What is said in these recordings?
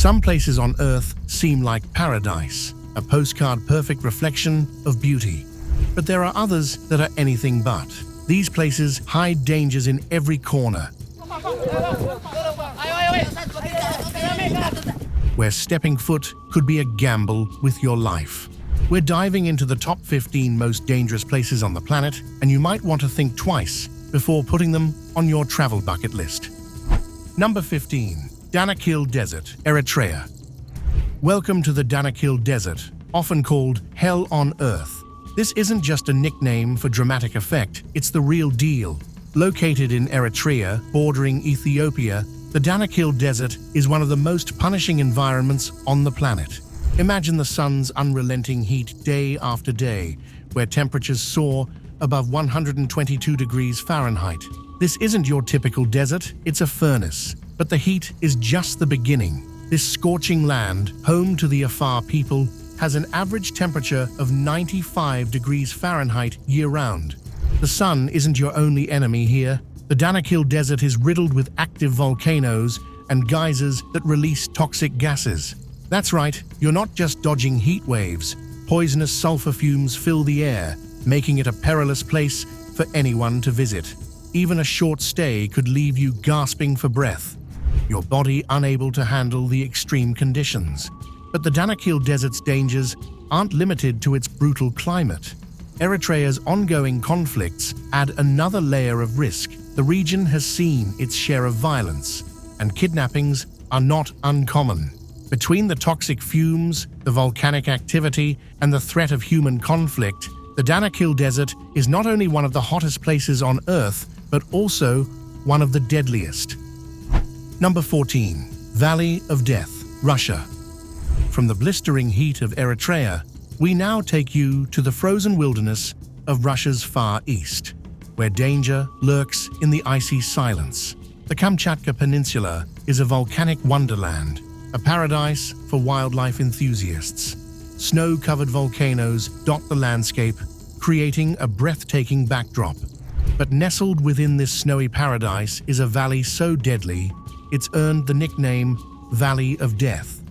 Some places on Earth seem like paradise, a postcard-perfect reflection of beauty. But there are others that are anything but. These places hide dangers in every corner, where stepping foot could be a gamble with your life. We're diving into the top 15 most dangerous places on the planet, and you might want to think twice before putting them on your travel bucket list. Number 15. Danakil Desert, Eritrea. Welcome to the Danakil Desert, often called Hell on Earth. This isn't just a nickname for dramatic effect, it's the real deal. Located in Eritrea, bordering Ethiopia, the Danakil Desert is one of the most punishing environments on the planet. Imagine the sun's unrelenting heat day after day, where temperatures soar above 122 degrees Fahrenheit. This isn't your typical desert, it's a furnace. But the heat is just the beginning. This scorching land, home to the Afar people, has an average temperature of 95 degrees Fahrenheit year-round. The sun isn't your only enemy here. The Danakil Desert is riddled with active volcanoes and geysers that release toxic gases. That's right, you're not just dodging heat waves. Poisonous sulfur fumes fill the air, making it a perilous place for anyone to visit. Even a short stay could leave you gasping for breath, your body unable to handle the extreme conditions. But the Danakil Desert's dangers aren't limited to its brutal climate. Eritrea's ongoing conflicts add another layer of risk. The region has seen its share of violence, and kidnappings are not uncommon. Between the toxic fumes, the volcanic activity, and the threat of human conflict, the Danakil Desert is not only one of the hottest places on Earth, but also one of the deadliest. Number 14. Valley of Death, Russia. From the blistering heat of Eritrea, we now take you to the frozen wilderness of Russia's far east, where danger lurks in the icy silence. The Kamchatka Peninsula is a volcanic wonderland, a paradise for wildlife enthusiasts. Snow-covered volcanoes dot the landscape, creating a breathtaking backdrop. But nestled within this snowy paradise is a valley so deadly, it's earned the nickname Valley of Death.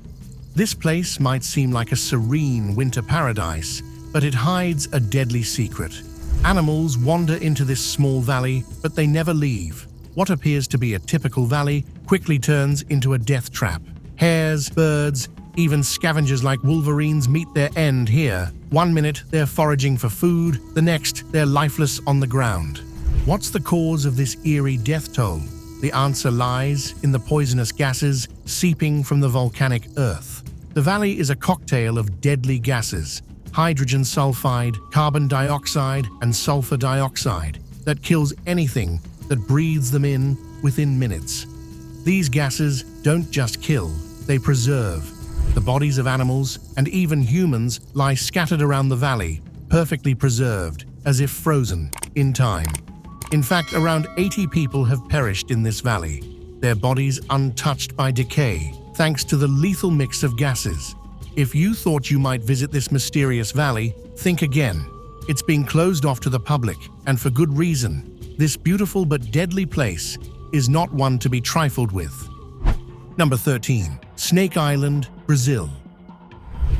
This place might seem like a serene winter paradise, but it hides a deadly secret. Animals wander into this small valley, but they never leave. What appears to be a typical valley quickly turns into a death trap. Hares, birds, even scavengers like wolverines meet their end here. One minute they're foraging for food, the next they're lifeless on the ground. What's the cause of this eerie death toll? The answer lies in the poisonous gases seeping from the volcanic earth. The valley is a cocktail of deadly gases: hydrogen sulfide, carbon dioxide, and sulfur dioxide that kills anything that breathes them in within minutes. These gases don't just kill, they preserve. The bodies of animals and even humans lie scattered around the valley, perfectly preserved, as if frozen in time. In fact, around 80 people have perished in this valley, their bodies untouched by decay, thanks to the lethal mix of gases. If you thought you might visit this mysterious valley, think again. It's been closed off to the public, and for good reason. This beautiful but deadly place is not one to be trifled with. Number 13. Snake Island, Brazil.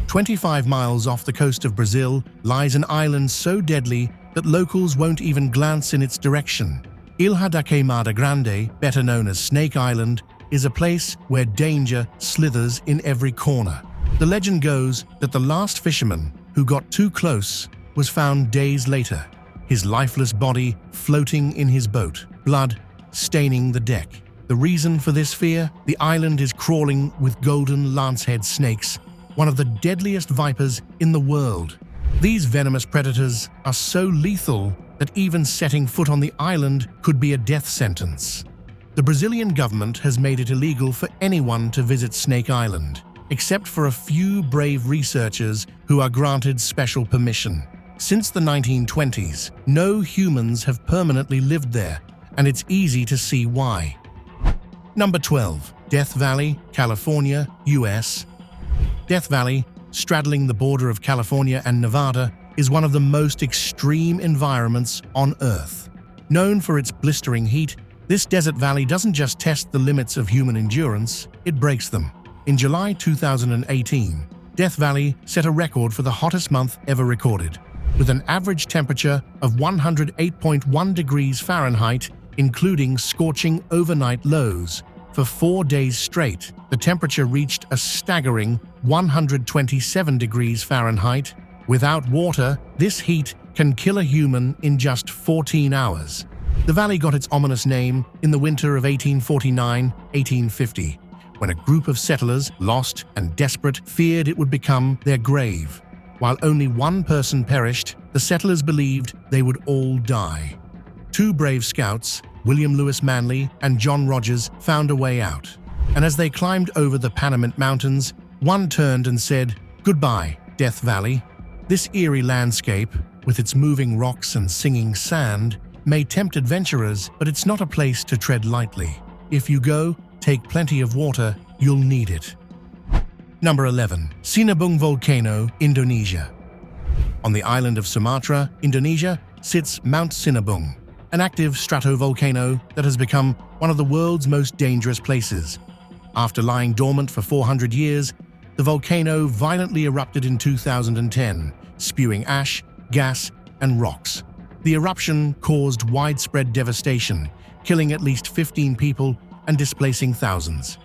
25 miles off the coast of Brazil lies an island so deadly that locals won't even glance in its direction. Ilha da Queimada Grande, better known as Snake Island, is a place where danger slithers in every corner. The legend goes that the last fisherman who got too close was found days later, his lifeless body floating in his boat, blood staining the deck. The reason for this fear? The island is crawling with golden lancehead snakes, one of the deadliest vipers in the world. These venomous predators are so lethal that even setting foot on the island could be a death sentence. The Brazilian government has made it illegal for anyone to visit Snake Island, except for a few brave researchers who are granted special permission. Since the 1920s, no humans have permanently lived there, and it's easy to see why. Number 12. Death Valley, California, US. Death Valley, straddling the border of California and Nevada, is one of the most extreme environments on Earth. Known for its blistering heat, this desert valley doesn't just test the limits of human endurance, it breaks them. In July 2018, Death Valley set a record for the hottest month ever recorded, with an average temperature of 108.1 degrees Fahrenheit, including scorching overnight lows. For 4 days straight, the temperature reached a staggering 127 degrees Fahrenheit. Without water, this heat can kill a human in just 14 hours. The valley got its ominous name in the winter of 1849-1850, when a group of settlers, lost and desperate, feared it would become their grave. While only one person perished, the settlers believed they would all die. Two brave scouts, William Lewis Manley and John Rogers, found a way out. And as they climbed over the Panamint Mountains, one turned and said, "Goodbye, Death Valley." This eerie landscape, with its moving rocks and singing sand, may tempt adventurers, but it's not a place to tread lightly. If you go, take plenty of water, you'll need it. Number 11. Sinabung Volcano, Indonesia. On the island of Sumatra, Indonesia, sits Mount Sinabung, an active stratovolcano that has become one of the world's most dangerous places. After lying dormant for 400 years, the volcano violently erupted in 2010, spewing ash, gas, and rocks. The eruption caused widespread devastation, killing at least 15 people and displacing thousands.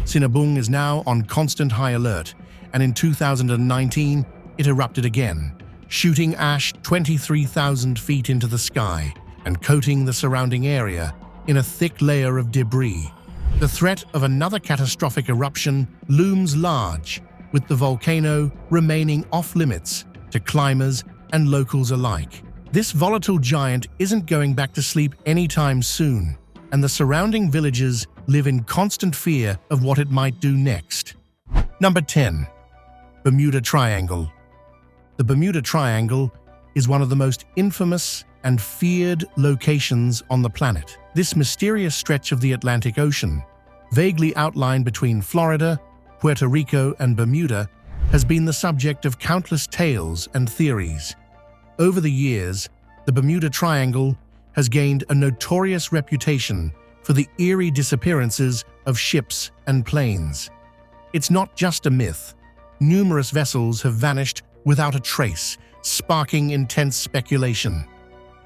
Sinabung is now on constant high alert, and in 2019, it erupted again, shooting ash 23,000 feet into the sky and coating the surrounding area in a thick layer of debris. The threat of another catastrophic eruption looms large, with the volcano remaining off-limits to climbers and locals alike. This volatile giant isn't going back to sleep anytime soon, and the surrounding villages live in constant fear of what it might do next. Number 10. Bermuda Triangle. The Bermuda Triangle is one of the most infamous and feared locations on the planet. This mysterious stretch of the Atlantic Ocean, vaguely outlined between Florida, Puerto Rico, and Bermuda, has been the subject of countless tales and theories. Over the years, the Bermuda Triangle has gained a notorious reputation for the eerie disappearances of ships and planes. It's not just a myth. Numerous vessels have vanished without a trace, sparking intense speculation.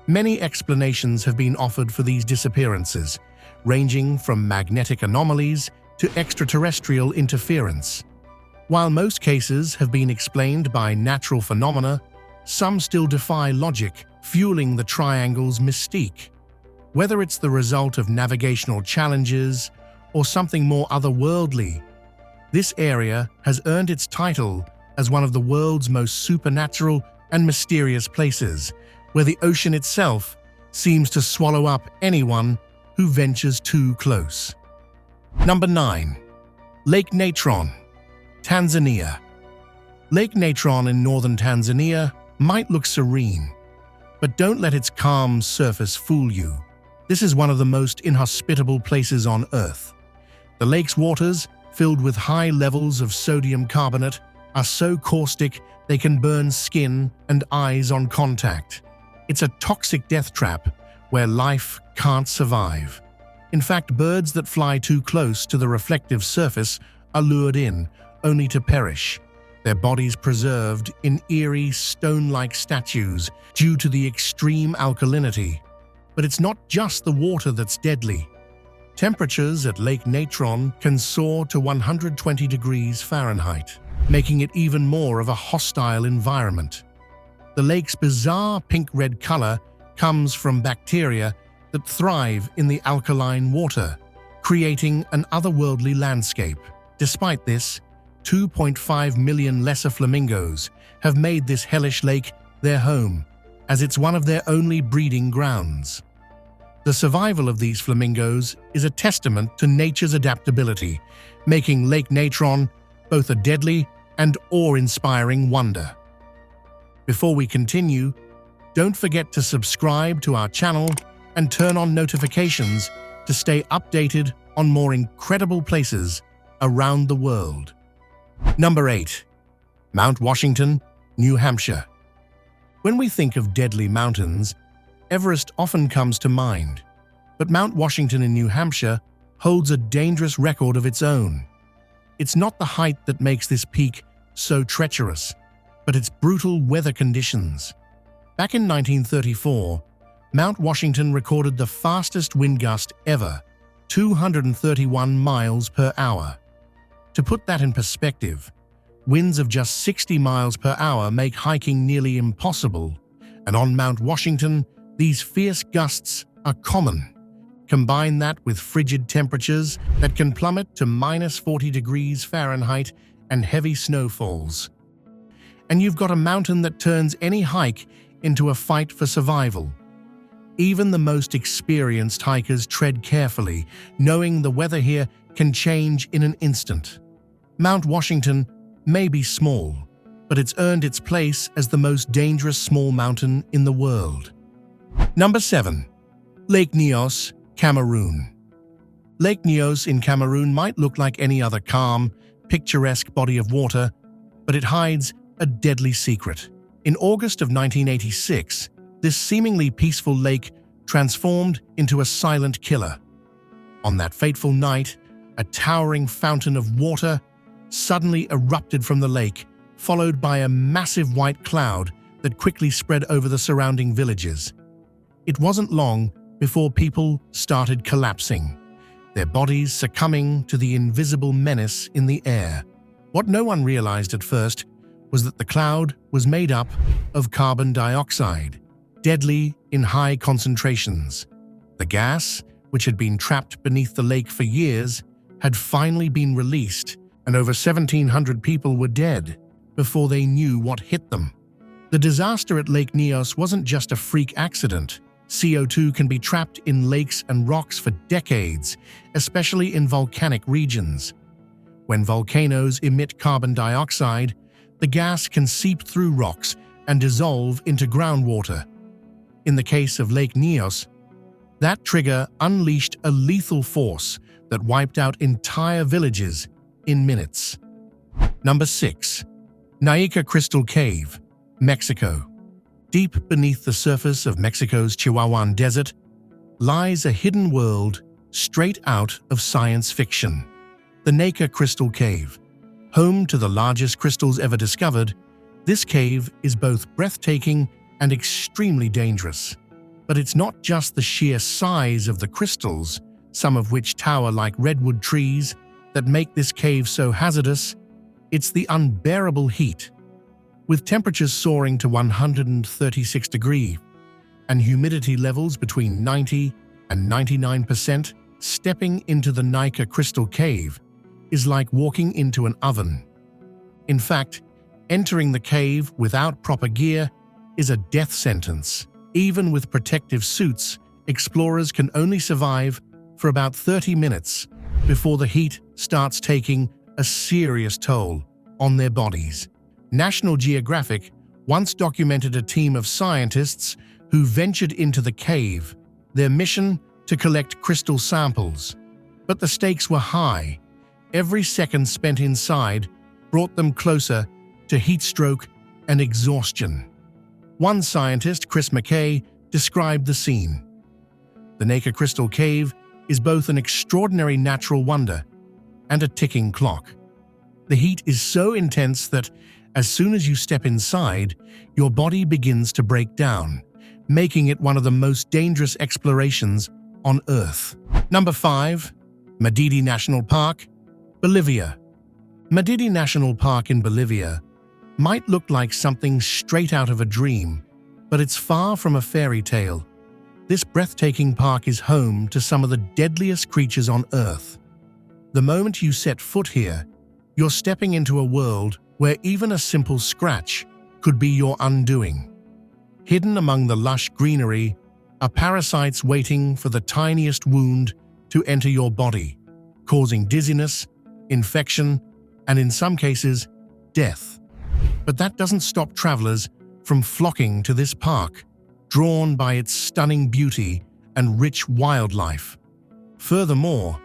Many explanations have been offered for these disappearances, ranging from magnetic anomalies to extraterrestrial interference. While most cases have been explained by natural phenomena, some still defy logic, fueling the triangle's mystique. Whether it's the result of navigational challenges or something more otherworldly, this area has earned its title as one of the world's most supernatural and mysterious places, where the ocean itself seems to swallow up anyone who ventures too close. Number 9. Lake Natron, Tanzania. Lake Natron in northern Tanzania might look serene, but don't let its calm surface fool you. This is one of the most inhospitable places on Earth. The lake's waters, filled with high levels of sodium carbonate, are so caustic they can burn skin and eyes on contact. It's a toxic death trap where life can't survive. In fact, birds that fly too close to the reflective surface are lured in, only to perish, their bodies preserved in eerie, stone-like statues due to the extreme alkalinity. But it's not just the water that's deadly. Temperatures at Lake Natron can soar to 120 degrees Fahrenheit, making it even more of a hostile environment. The lake's bizarre pink-red color comes from bacteria that thrive in the alkaline water, creating an otherworldly landscape. Despite this, 2.5 million lesser flamingos have made this hellish lake their home, as it's one of their only breeding grounds. The survival of these flamingos is a testament to nature's adaptability, making Lake Natron both a deadly and awe-inspiring wonder. Before we continue, don't forget to subscribe to our channel and turn on notifications to stay updated on more incredible places around the world. Number 8. Mount Washington, New Hampshire. When we think of deadly mountains, Everest often comes to mind, but Mount Washington in New Hampshire holds a dangerous record of its own. It's not the height that makes this peak so treacherous, but its brutal weather conditions. Back in 1934, Mount Washington recorded the fastest wind gust ever, 231 miles per hour. To put that in perspective, winds of just 60 miles per hour make hiking nearly impossible, and on Mount Washington, these fierce gusts are common. Combine that with frigid temperatures that can plummet to -40 degrees Fahrenheit and heavy snowfalls. And you've got a mountain that turns any hike into a fight for survival. Even the most experienced hikers tread carefully, knowing the weather here can change in an instant. Mount Washington may be small, but it's earned its place as the most dangerous small mountain in the world. Number 7. Lake Nyos, Cameroon. Lake Nyos in Cameroon might look like any other calm, picturesque body of water, but it hides a deadly secret. In August of 1986, this seemingly peaceful lake transformed into a silent killer. On that fateful night, a towering fountain of water suddenly erupted from the lake, followed by a massive white cloud that quickly spread over the surrounding villages. It wasn't long before people started collapsing, their bodies succumbing to the invisible menace in the air. What no one realized at first was that the cloud was made up of carbon dioxide, deadly in high concentrations. The gas, which had been trapped beneath the lake for years, had finally been released, and over 1,700 people were dead before they knew what hit them. The disaster at Lake Nyos wasn't just a freak accident. CO2 can be trapped in lakes and rocks for decades, especially in volcanic regions. When volcanoes emit carbon dioxide, the gas can seep through rocks and dissolve into groundwater. In the case of Lake Nyos, that trigger unleashed a lethal force that wiped out entire villages in minutes. Number 6. Naica Crystal Cave, Mexico. Deep beneath the surface of Mexico's Chihuahuan Desert lies a hidden world straight out of science fiction. The Naica Crystal Cave. Home to the largest crystals ever discovered, this cave is both breathtaking and extremely dangerous. But it's not just the sheer size of the crystals, some of which tower like redwood trees, that make this cave so hazardous. It's the unbearable heat. With temperatures soaring to 136 degrees and humidity levels between 90 and 99%, stepping into the Naica Crystal Cave is like walking into an oven. In fact, entering the cave without proper gear is a death sentence. Even with protective suits, explorers can only survive for about 30 minutes before the heat starts taking a serious toll on their bodies. National Geographic once documented a team of scientists who ventured into the cave, their mission to collect crystal samples. But the stakes were high. Every second spent inside brought them closer to heat stroke and exhaustion. One scientist, Chris McKay, described the scene. The Naica Crystal Cave is both an extraordinary natural wonder and a ticking clock. The heat is so intense that as soon as you step inside, your body begins to break down, making it one of the most dangerous explorations on Earth. Number 5. Madidi National Park, Bolivia. Madidi National Park in Bolivia might look like something straight out of a dream, but it's far from a fairy tale. This breathtaking park is home to some of the deadliest creatures on Earth. The moment you set foot here, you're stepping into a world where even a simple scratch could be your undoing. Hidden among the lush greenery are parasites waiting for the tiniest wound to enter your body, causing dizziness, infection, and in some cases, death. But that doesn't stop travelers from flocking to this park, drawn by its stunning beauty and rich wildlife. Furthermore,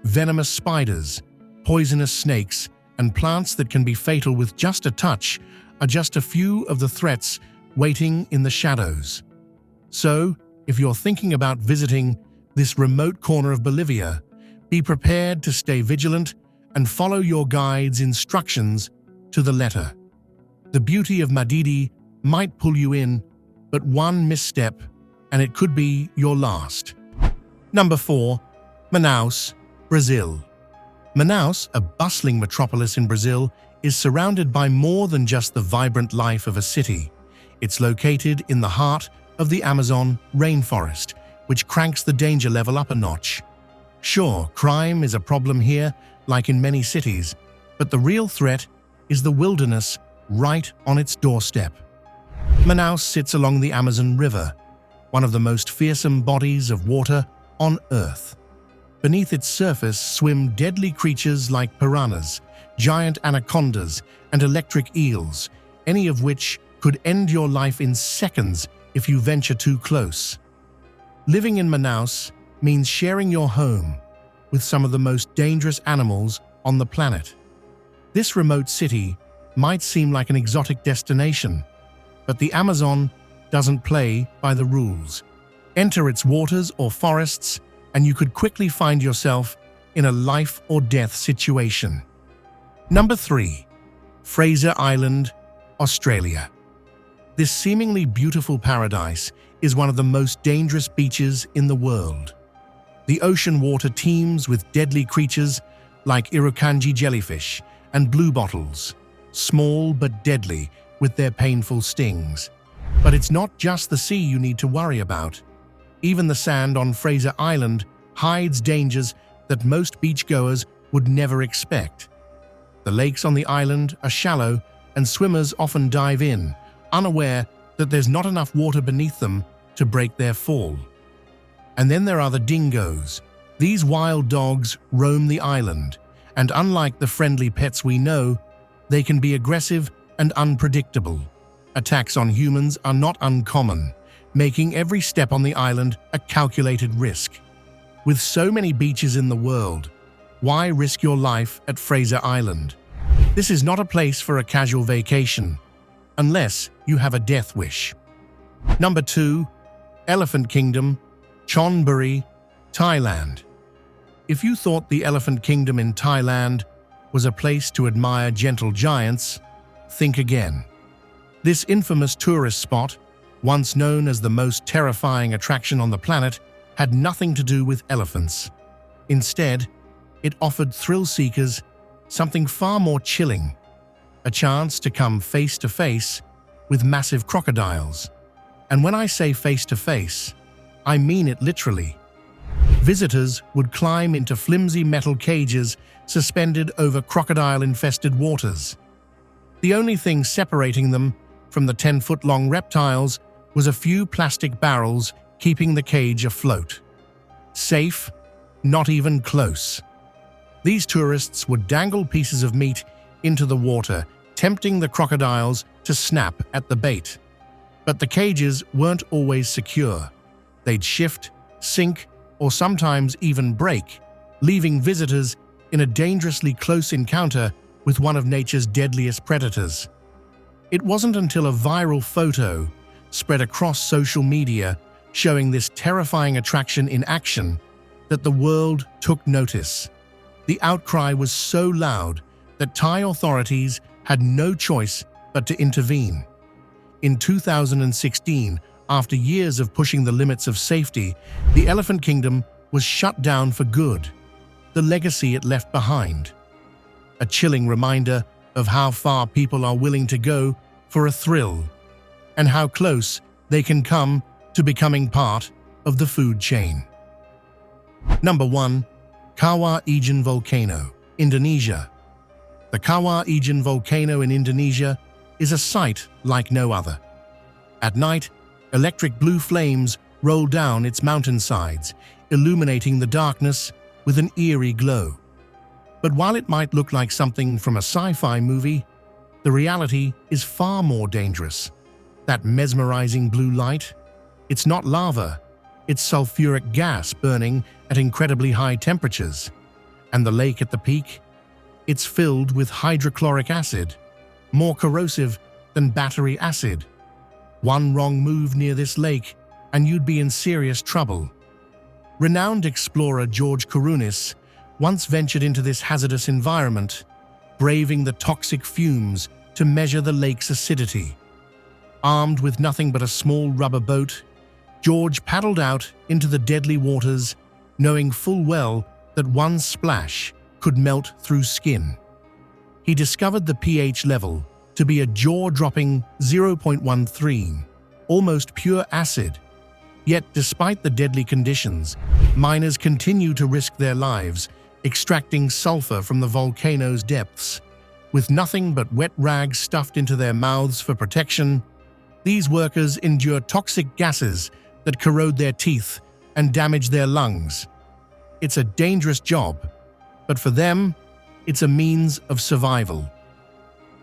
venomous spiders, poisonous snakes, and plants that can be fatal with just a touch are just a few of the threats waiting in the shadows. So, if you're thinking about visiting this remote corner of Bolivia, be prepared to stay vigilant and follow your guide's instructions to the letter. The beauty of Madidi might pull you in, but one misstep and it could be your last. Number 4. Manaus, Brazil. Manaus, a bustling metropolis in Brazil, is surrounded by more than just the vibrant life of a city. It's located in the heart of the Amazon rainforest, which cranks the danger level up a notch. Sure, crime is a problem here, like in many cities, but the real threat is the wilderness right on its doorstep. Manaus sits along the Amazon River, one of the most fearsome bodies of water on Earth. Beneath its surface swim deadly creatures like piranhas, giant anacondas, and electric eels, any of which could end your life in seconds if you venture too close. Living in Manaus means sharing your home with some of the most dangerous animals on the planet. This remote city might seem like an exotic destination, but the Amazon doesn't play by the rules. Enter its waters or forests, and you could quickly find yourself in a life-or-death situation. Number 3. Fraser Island, Australia. This seemingly beautiful paradise is one of the most dangerous beaches in the world. The ocean water teems with deadly creatures like irukandji jellyfish and bluebottles, small but deadly with their painful stings. But it's not just the sea you need to worry about. Even the sand on Fraser Island hides dangers that most beachgoers would never expect. The lakes on the island are shallow, and swimmers often dive in, unaware that there's not enough water beneath them to break their fall. And then there are the dingoes. These wild dogs roam the island, and unlike the friendly pets we know, they can be aggressive and unpredictable. Attacks on humans are not uncommon, making every step on the island a calculated risk. With so many beaches in the world, why risk your life at Fraser Island? This is not a place for a casual vacation, unless you have a death wish. Number 2. Elephant Kingdom, Chonburi, Thailand. If you thought the Elephant Kingdom in Thailand was a place to admire gentle giants, think again. This infamous tourist spot, once known as the most terrifying attraction on the planet, had nothing to do with elephants. Instead, it offered thrill-seekers something far more chilling, a chance to come face-to-face with massive crocodiles. And when I say face-to-face, I mean it literally. Visitors would climb into flimsy metal cages suspended over crocodile-infested waters. The only thing separating them from the 10-foot-long reptiles was a few plastic barrels keeping the cage afloat. Safe? Not even close. These tourists would dangle pieces of meat into the water, tempting the crocodiles to snap at the bait. But the cages weren't always secure. They'd shift, sink, or sometimes even break, leaving visitors in a dangerously close encounter with one of nature's deadliest predators. It wasn't until a viral photo spread across social media showing this terrifying attraction in action that the world took notice. The outcry was so loud that Thai authorities had no choice but to intervene. In 2016, after years of pushing the limits of safety, the Elephant Kingdom was shut down for good. The legacy it left behind. A chilling reminder of how far people are willing to go for a thrill, and how close they can come to becoming part of the food chain. Number 1. Kawah Ijen Volcano, Indonesia. The Kawah Ijen volcano in Indonesia is a sight like no other. At night, electric blue flames roll down its mountainsides, illuminating the darkness with an eerie glow. But while it might look like something from a sci-fi movie, the reality is far more dangerous. That mesmerizing blue light? It's not lava, it's sulfuric gas burning at incredibly high temperatures. And the lake at the peak? It's filled with hydrochloric acid, more corrosive than battery acid. One wrong move near this lake and you'd be in serious trouble. Renowned explorer George Kourounis once ventured into this hazardous environment, braving the toxic fumes to measure the lake's acidity. Armed with nothing but a small rubber boat, George paddled out into the deadly waters, knowing full well that one splash could melt through skin. He discovered the pH level to be a jaw-dropping 0.13, almost pure acid. Yet, despite the deadly conditions, miners continue to risk their lives, extracting sulfur from the volcano's depths. With nothing but wet rags stuffed into their mouths for protection, these workers endure toxic gases that corrode their teeth and damage their lungs. It's a dangerous job, but for them, it's a means of survival.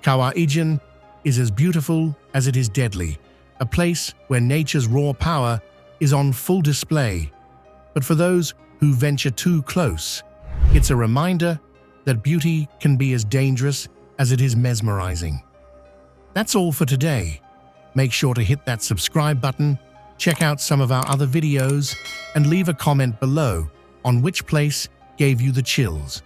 Kawah Ijen is as beautiful as it is deadly, a place where nature's raw power is on full display. But for those who venture too close, it's a reminder that beauty can be as dangerous as it is mesmerizing. That's all for today. Make sure to hit that subscribe button, check out some of our other videos, and leave a comment below on which place gave you the chills.